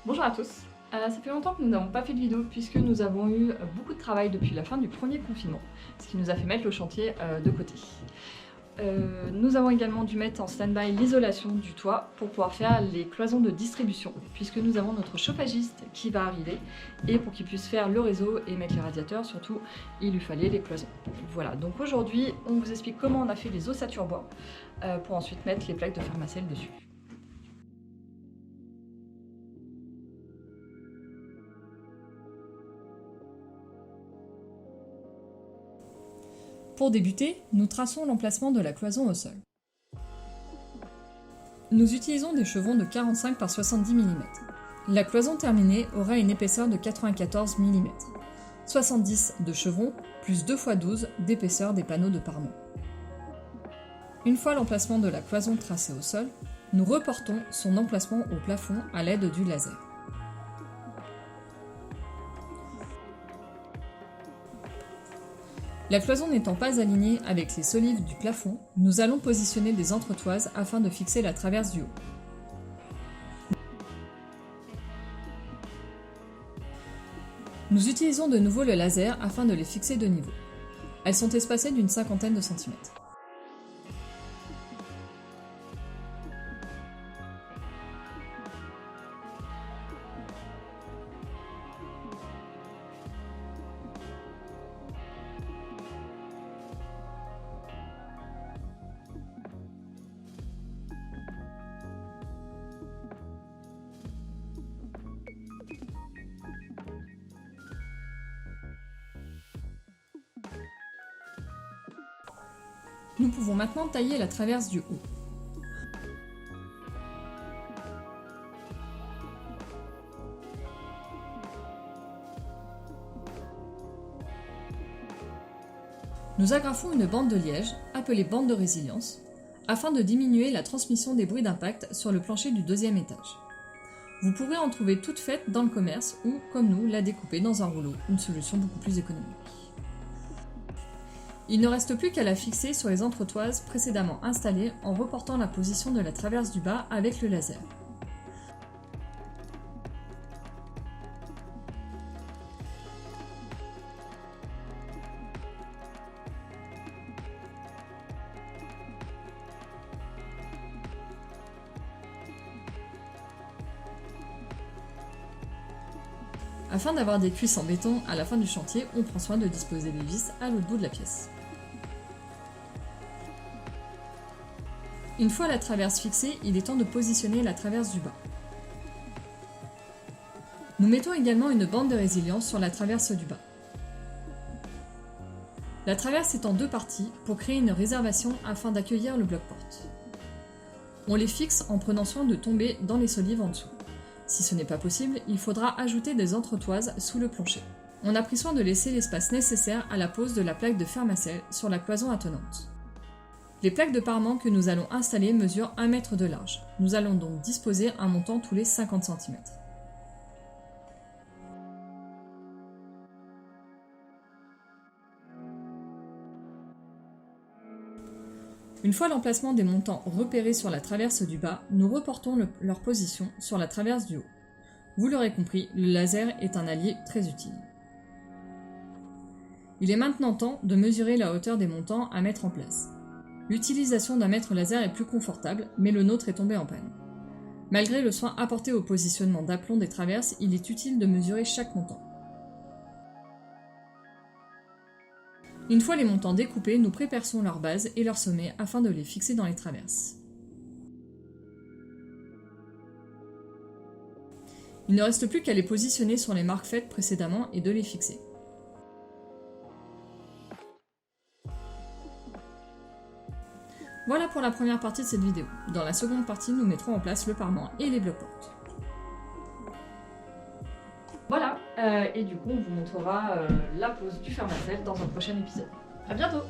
Bonjour à tous. Ça fait longtemps que nous n'avons pas fait de vidéo puisque nous avons eu beaucoup de travail depuis la fin du premier confinement, ce qui nous a fait mettre le chantier de côté. Nous avons également dû mettre en stand-by l'isolation du toit pour pouvoir faire les cloisons de distribution puisque nous avons notre chauffagiste qui va arriver et pour qu'il puisse faire le réseau et mettre les radiateurs, surtout il lui fallait les cloisons. Voilà, donc aujourd'hui on vous explique comment on a fait les ossatures bois pour ensuite mettre les plaques de Fermacell dessus. Pour débuter, nous traçons l'emplacement de la cloison au sol. Nous utilisons des chevrons de 45 par 70 mm. La cloison terminée aura une épaisseur de 94 mm. 70 de chevrons plus 2 x 12 d'épaisseur des panneaux de parement. Une fois l'emplacement de la cloison tracé au sol, nous reportons son emplacement au plafond à l'aide du laser. La cloison n'étant pas alignée avec les solives du plafond, nous allons positionner des entretoises afin de fixer la traverse du haut. Nous utilisons de nouveau le laser afin de les fixer de niveau. Elles sont espacées d'une cinquantaine de centimètres. Nous pouvons maintenant tailler la traverse du haut. Nous agrafons une bande de liège, appelée bande de résilience, afin de diminuer la transmission des bruits d'impact sur le plancher du deuxième étage. Vous pourrez en trouver toute faite dans le commerce ou, comme nous, la découper dans un rouleau, une solution beaucoup plus économique. Il ne reste plus qu'à la fixer sur les entretoises précédemment installées en reportant la position de la traverse du bas avec le laser. Afin d'avoir des cuisses en béton à la fin du chantier, on prend soin de disposer les vis à l'autre bout de la pièce. Une fois la traverse fixée, il est temps de positionner la traverse du bas. Nous mettons également une bande de résilience sur la traverse du bas. La traverse est en deux parties pour créer une réservation afin d'accueillir le bloc-porte. On les fixe en prenant soin de tomber dans les solives en dessous. Si ce n'est pas possible, il faudra ajouter des entretoises sous le plancher. On a pris soin de laisser l'espace nécessaire à la pose de la plaque de Fermacell sur la cloison attenante. Les plaques de parement que nous allons installer mesurent 1 mètre de large. Nous allons donc disposer un montant tous les 50 cm. Une fois l'emplacement des montants repérés sur la traverse du bas, nous reportons leur position sur la traverse du haut. Vous l'aurez compris, le laser est un allié très utile. Il est maintenant temps de mesurer la hauteur des montants à mettre en place. L'utilisation d'un mètre laser est plus confortable, mais le nôtre est tombé en panne. Malgré le soin apporté au positionnement d'aplomb des traverses, il est utile de mesurer chaque montant. Une fois les montants découpés, nous préperçons leur base et leur sommet afin de les fixer dans les traverses. Il ne reste plus qu'à les positionner sur les marques faites précédemment et de les fixer. Voilà pour la première partie de cette vidéo. Dans la seconde partie, nous mettrons en place le parement et les blocs-portes. Voilà, et du coup on vous montrera la pose du Fermacell dans un prochain épisode. A bientôt!